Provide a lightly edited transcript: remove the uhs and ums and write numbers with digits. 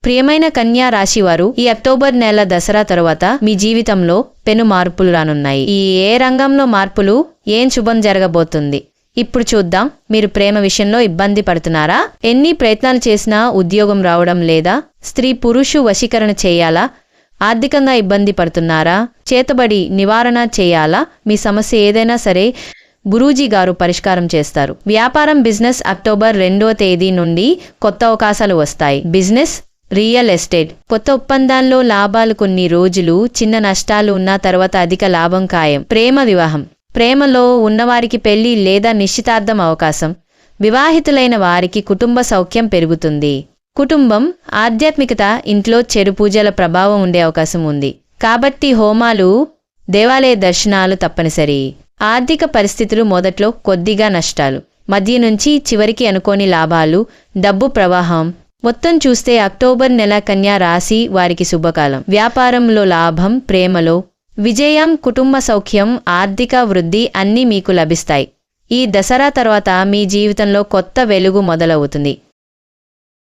ప్రియమైన కన్యా రాశివారు, ఈ అక్టోబర్ నెల దసరా తరువాత మీ జీవితంలో పెను మార్పులు రానున్నాయి. ఈ ఏ రంగంలో మార్పులు, ఏం శుభం జరగబోతుంది ఇప్పుడు చూద్దాం. మీరు ప్రేమ విషయంలో ఇబ్బంది పడుతున్నారా? ఎన్ని ప్రయత్నాలు చేసినా ఉద్యోగం రావడం లేదా? స్త్రీ పురుషు వశీకరణ చేయాలా? ఆర్థికంగా ఇబ్బంది పడుతున్నారా? చేతబడి నివారణ చేయాలా? మీ సమస్య ఏదైనా సరే గురూజీ గారు పరిష్కారం చేస్తారు. వ్యాపారం బిజినెస్ అక్టోబర్ 2వ తేదీ నుండి కొత్త అవకాశాలు వస్తాయి. బిజినెస్, రియల్ ఎస్టేట్, కొత్త ఒప్పందాల్లో లాభాలు, కొన్ని రోజులు చిన్న నష్టాలు ఉన్న తర్వాత అధిక లాభం ఖాయం. ప్రేమ వివాహం, ప్రేమలో ఉన్నవారికి పెళ్లి లేదా నిశ్చితార్థం అవకాశం. వివాహితులైన వారికి కుటుంబ సౌఖ్యం పెరుగుతుంది. కుటుంబం, ఆధ్యాత్మికత, ఇంట్లో చెడు పూజల ప్రభావం ఉండే అవకాశం ఉంది. కాబట్టి హోమాలు, దేవాలయ దర్శనాలు తప్పనిసరి. ఆర్థిక పరిస్థితులు మొదట్లో కొద్దిగా నష్టాలు, మధ్య నుంచి చివరికి అనుకోని లాభాలు, డబ్బు ప్రవాహం. మొత్తం చూస్తే అక్టోబర్ నెల కన్యా రాశి వారికి శుభకాలం. వ్యాపారంలో లాభం, ప్రేమలో విజయం, కుటుంబ సౌఖ్యం, ఆర్థిక వృద్ధి అన్నీ మీకు లభిస్తాయి. ఈ దసరా తర్వాత మీ జీవితంలో కొత్త వెలుగు మొదలవుతుంది.